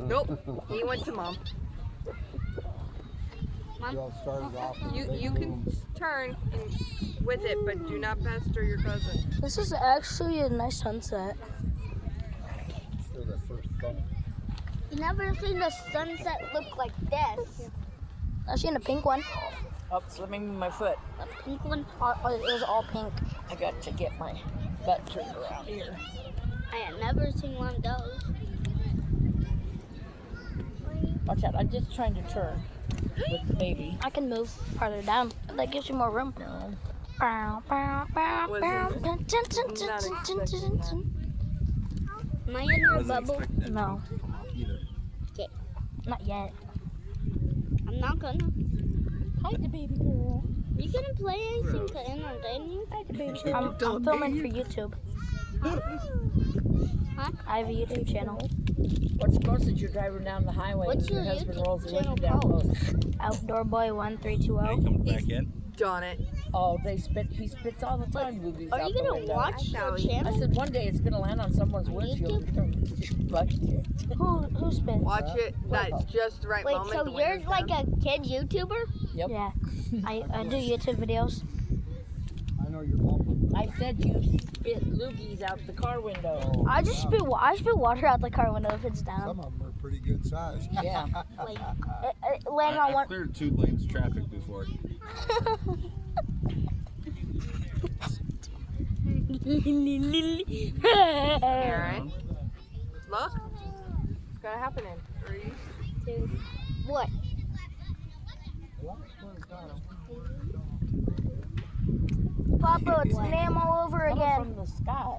Nope. He went to Mom. Mom? Y'all started off with You can turn with it, but do not pester your cousin. This is actually a nice sunset. for the first thought. You've never seen the sunset look like this. I've seen a pink one. Oh, slipping my foot. A pink one? It was all pink. I got to get my butt turned around here. I had never seen one of those. Watch out, I'm just trying to turn with the baby. I can move farther down. That gives you more room. No. Bow, bow, bow, Wasn't bow. it? Dun, dun, dun, dun, Not dun, dun, expecting dun, dun. Am I in your Wasn't bubble? expecting that No, either. not yet. I'm not gonna. Hi, the baby girl. Are you gonna play anything to entertain me? Hi, the baby girl. I'm filming for YouTube. Huh? I have a YouTube channel. What's close that you're driving down the highway What's and your your husband YouTube rolls the channel window down called? close? Outdoor Boy 1320. Coming back in. Done it. Oh, he spits all the time movies Are out you the gonna window. watch your Howie. I channel? said one day it's gonna land on someone's windshield. You're gonna get bugged here. Who spins? Watch it. That's just the right Wait, moment. so the you're window's like down. a kid YouTuber? Yep. Yeah, I do YouTube videos. I know your mom would. I said you spit loogies out the car window. I spit water out the car window if it's Some down. of them are pretty good size. Yeah. Wait, It lands on I've one. cleared 2 lanes of traffic before. Aaron. Look. It's gotta happen in 3, 2, what? Papa, it's Nam all over Coming again. from the sky.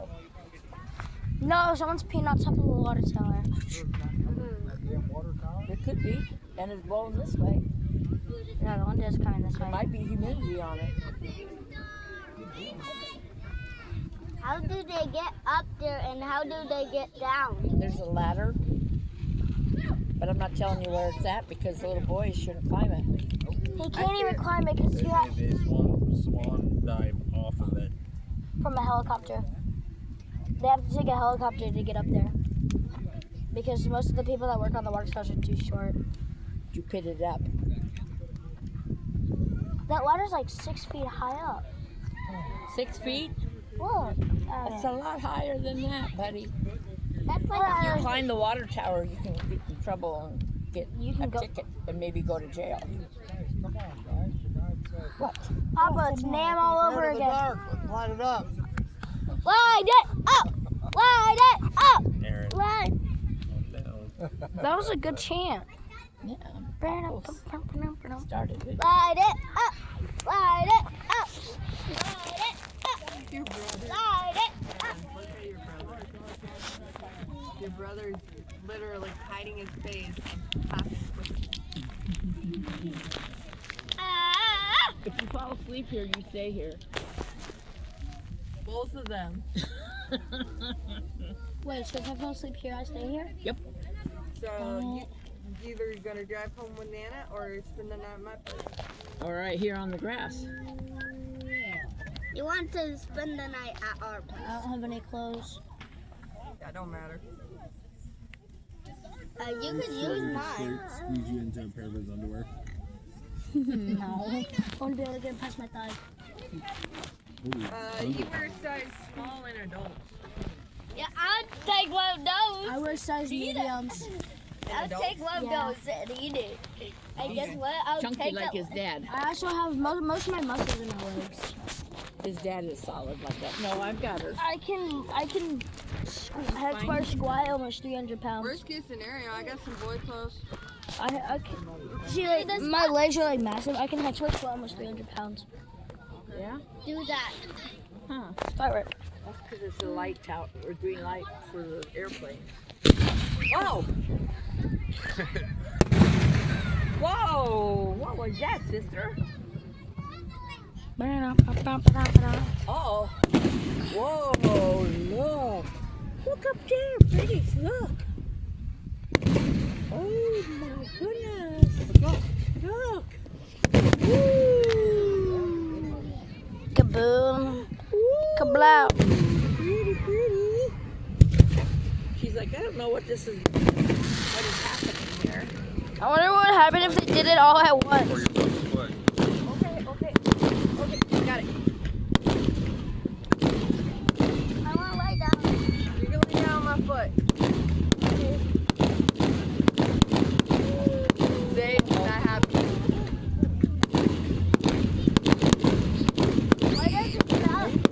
No, someone's peeing on top of the water tower. That damn water tower. It could be. And it's blowing this way. No, the one is coming this There way. might be humidity on it. How do they get up there and how do they get down? There's a ladder. But I'm not telling you where it's at because the little boys shouldn't climb it. He can't even climb it because They you have say they swan dive off of it. from a helicopter. They have to take a helicopter to get up there. Because most of the people that work on the water towers are too short. You pit it up. That ladder's like 6 feet high up. 6 feet? Whoa. That's a lot higher than that, buddy. That's like If you climb the water tower, you can get in trouble and get You can a go- ticket and maybe go to jail. Come on, guys. For God's sake. What? Papa, it's Nam all over They're in the again. dark. Let's light it up. Light it up! Light it up! Aaron, Light. calm down. That was a good chant. Yeah. Light Started it. it up! Light it up! Light it up! Your brother. Light it up! Look at your brother. Your brother's literally hiding his face. Laughing. Ah! If you fall asleep here, you stay here. Both of them. Wait, so if I fall asleep here, I stay here? So either you're gonna drive home with Nana or spend the night at my place. All right, here on the grass. you want to spend the night at our place. I don't have any clothes. That don't matter. You could use mine. Squeeze you into a pair of his underwear. No. I want to be able to get past my thigh. You wear size small in adults. Yeah, I'll take one of those. I wear size mediums. I'll take one of Yeah. those and eat it. And guess what? I'll Chunky take like it. his dad. I also have most of my muscles in my legs. His dad is solid like that. No, I've got her. I can hardcore squat almost 300 pounds. Worst case scenario, I got some boy clothes. I can see like my legs are like massive. I can hardcore squat almost 300 pounds. Yeah? Do that. Huh. Firework. That's because it's a light tower or green light for the airplane. Whoa! Whoa! What was that, sister? Oh! Whoa! Look! Look up there, pretty. Look! Oh my goodness! Look! Woo! Kaboom. Kablow. Pretty. She's like, I don't know what this is. What is happening here? I wonder what would happen if they did it all at once. Before you put the foot. Okay, got it. I want to lay down. You're gonna lay down on my foot. Zabe's not happy. Why does it smell like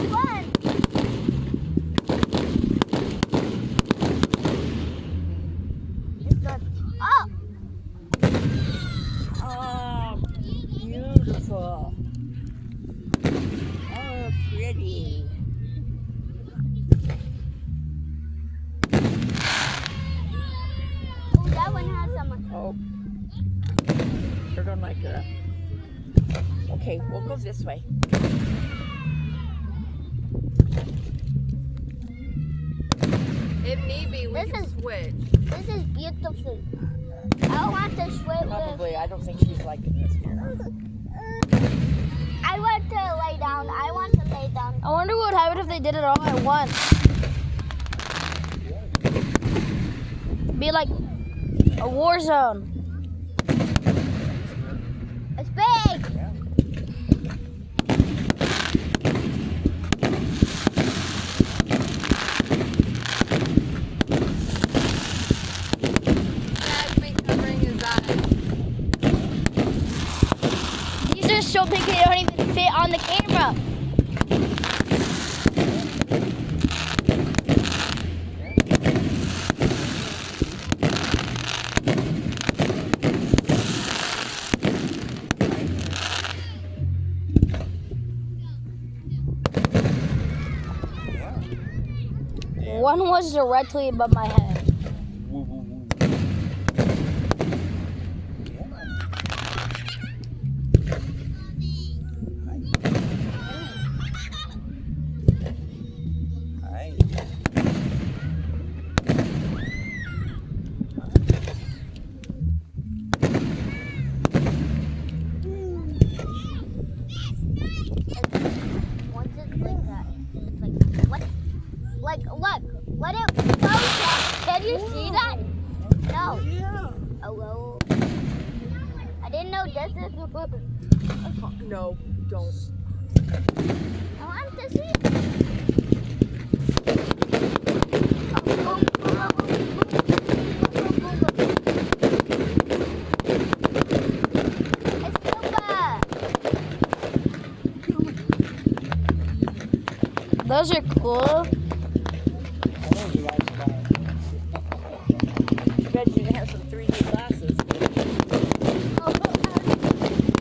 fun? It's good. Oh! Oh, beautiful. Oh, pretty. Oh, that one has some. Oh, you're gonna like that. Okay, we'll go this way. If need be, we This can is- switch. This is beautiful. I want to swim with. Probably, I don't think she's liking this here. I want to lay down. I want to lay down. I wonder what would happen if they did it all at once. Be like a war zone. It's big. Dad's been covering his eyes. These are so big they don't even fit on the camera. One was directly above my head. Woo, woo, woo. Hi. Once it's like that, it's like what? Like look, what it goes up. Can you see that? No. Yeah. Hello. I didn't know this is. No, don't. I want to see. It's super. Those are cool. I bet you have some 3D glasses.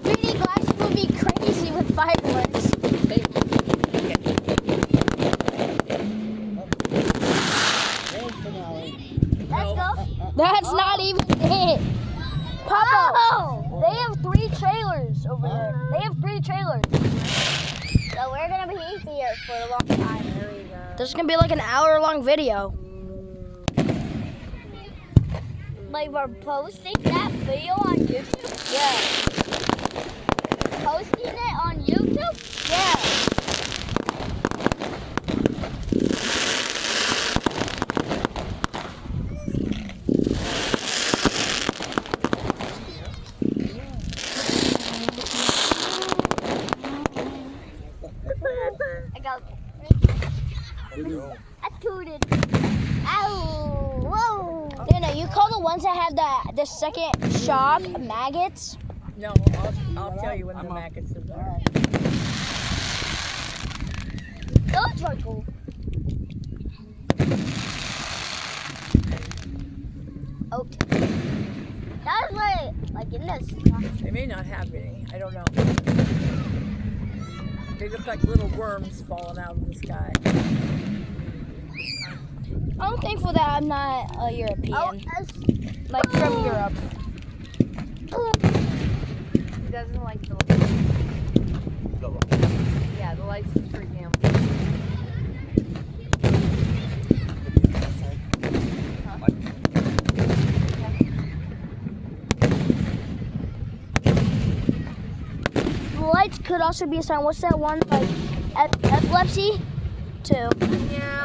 3D glasses would be crazy with fireworks. Let's go. That's not even it. Papa, Oh! they have 3 trailers over there. They have 3 trailers. So we're gonna be here for a long time. There we go. This is gonna be like an hour-long video. Like we're posting that video on YouTube? Yeah. Posting it on YouTube? Yeah. I got I tooted. Ow! Whoa! Dana, you call the ones that have the second shock maggots? No, I'll tell you when the maggots are there. Those are cool. Okay. That was like in this. They may not have any. I don't know. They look like little worms falling out of the sky. I'm thankful that I'm not a European. Oh, Like from Europe. He doesn't like the lights. Yeah, the lights are freaking him. The lights could also be a sign. What's that one? Like epilepsy? too. Yeah,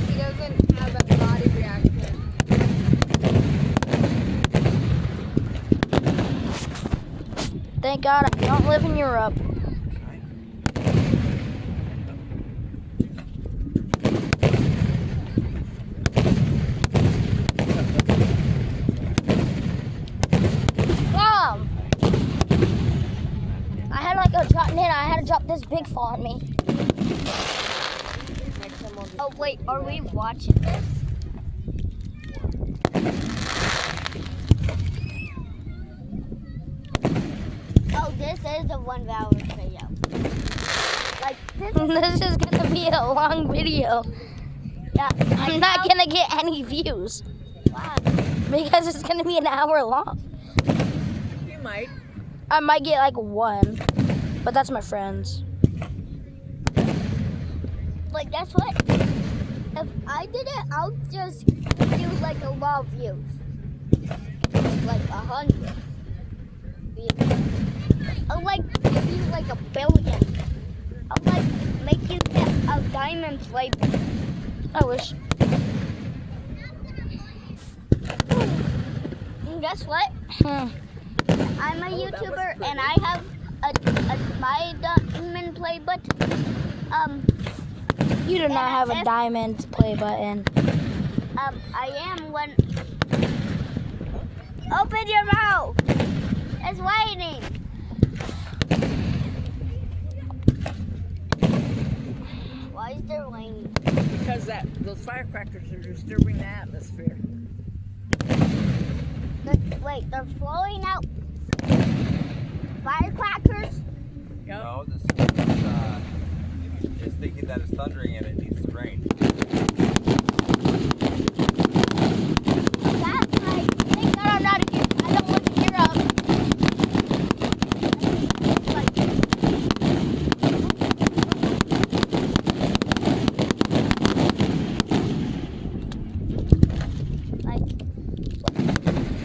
he doesn't have a body reaction. Thank God I don't live in Europe. Mom! I had to drop this big fall on me. Oh wait, are we watching this? Oh, this is a 1 hour video. Like this. This is gonna be a long video. Yeah, I'm not gonna get any views Wow. because it's gonna be an hour long. You might. I might get like one, but that's my friends. Like guess what? If I did it, I'll just do like a lot of views. Like 100 views. I'll like give you like 1 billion. I'll like make you get a diamond flavor. I wish. And guess what? I'm a YouTuber and I have my diamond play button. You do not have a diamond play button. I am one. Open your mouth. It's waiting. Why is there raining? Because those firecrackers are disturbing the atmosphere. Wait, they're flowing out firecrackers? Yep. No, this is thinking that it's thundering and it needs to rain. That's like, Thank God I'm not here. I don't live in Europe.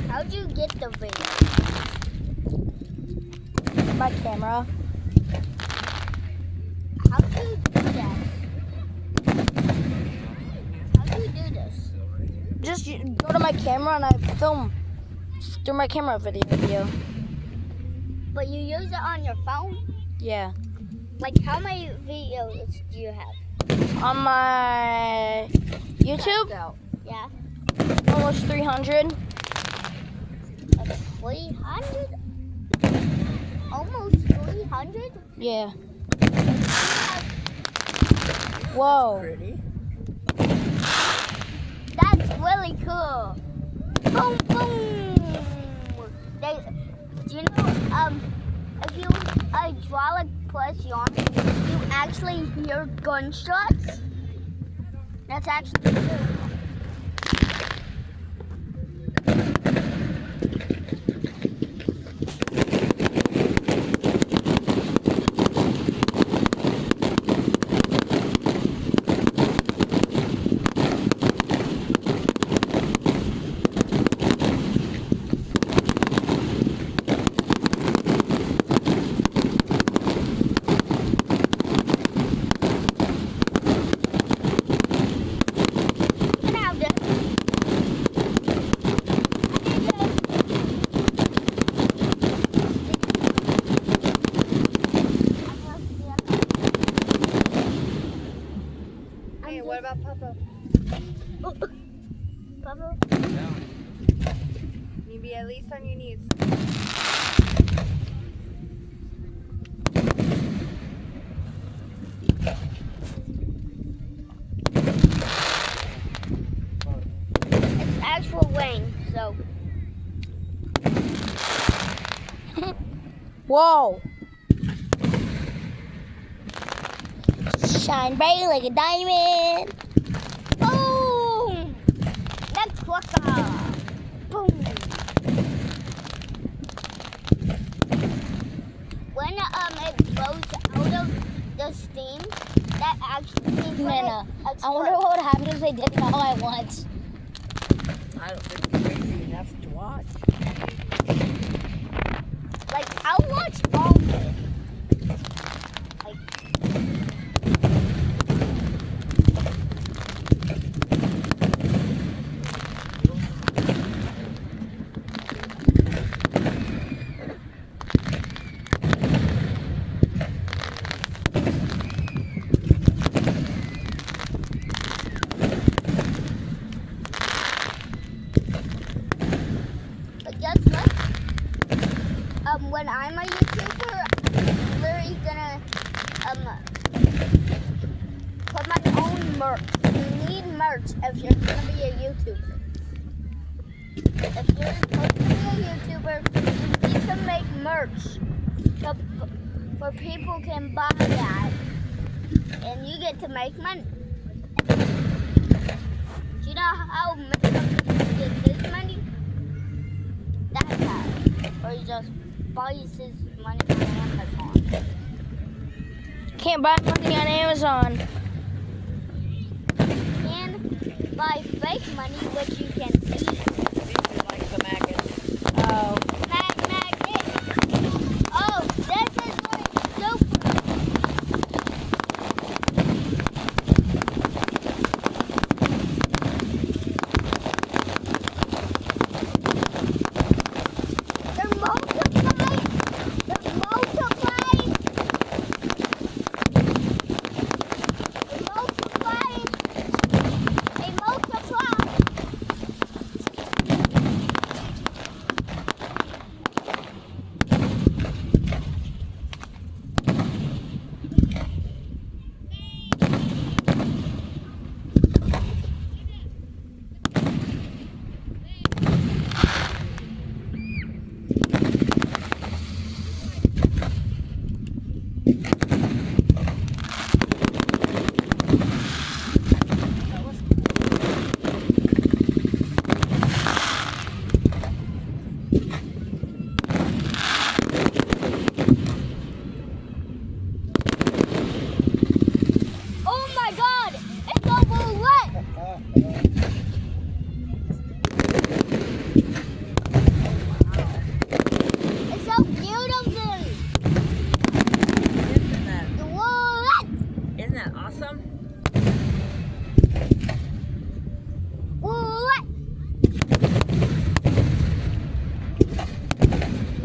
how'd you get the video? My camera. How do you do that? How do you do this? Just go to my camera and I film through my camera video. But you use it on your phone? Yeah. Like how many videos do you have? On my YouTube, Yeah. almost 300. Like 300? Almost 300? Yeah. Whoa. Pretty. That's really cool. Boom, boom. Do you know, if you draw like plus yarn, you actually hear gunshots? That's actually true. Hey, what about Papa? Papa? You be at least on your knees. It's actual rain, so. Whoa. Shine bright like a diamond. Boom! That's quicker. Boom! When it blows out of the steam, that actually means Nana, I wonder what would happen if they did it all at once. I don't think it's crazy enough to watch. Like, I'll watch all of it. Like, when I'm a YouTuber, I'm literally gonna put my own merch. You need merch if you're gonna be a YouTuber. If you're supposed to be a YouTuber, you need to make merch for people can buy that, and you get to make money. Do you know how makeup gets his money? That's how. Or he just buys his money on Amazon. Can't buy nothing on Amazon. You can buy fake money, which you can eat. These are like the maggots. Oh. Magnet. Oh, this is like super. They're multiplying. They're multiplying. They're multiplying. They multiply. Oh my God! It's almost wet. It's so beautiful. Isn't that, What? isn't that awesome? What?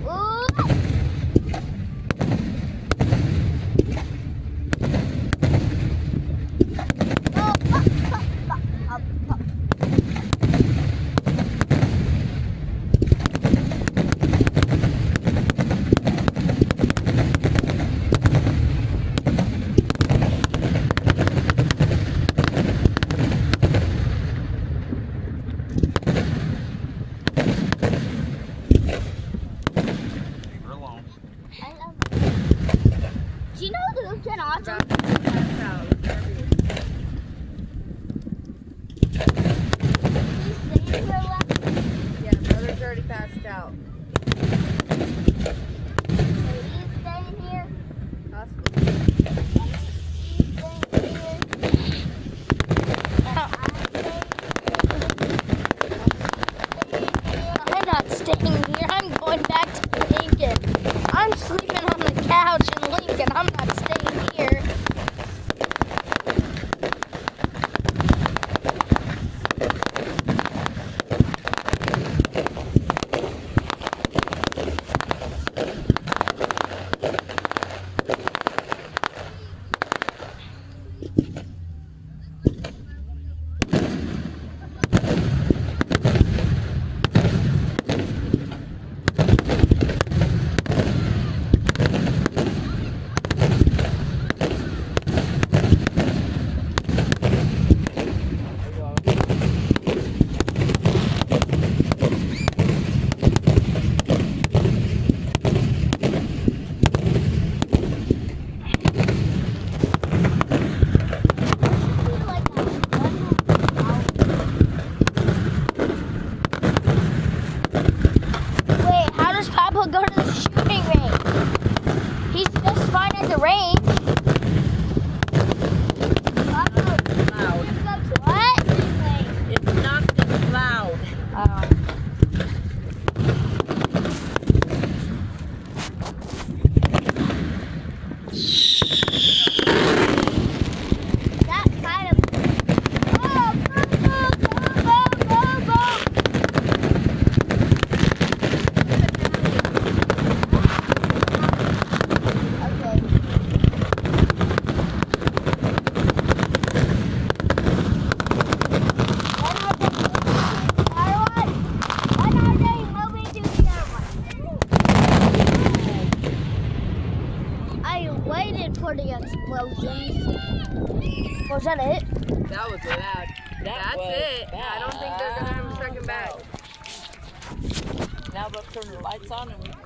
What? Oh, pop, pop, pop, pop, pop. Was that it? That was loud. That's was it. I don't think they're gonna have a second back. Now they'll turn the lights on and we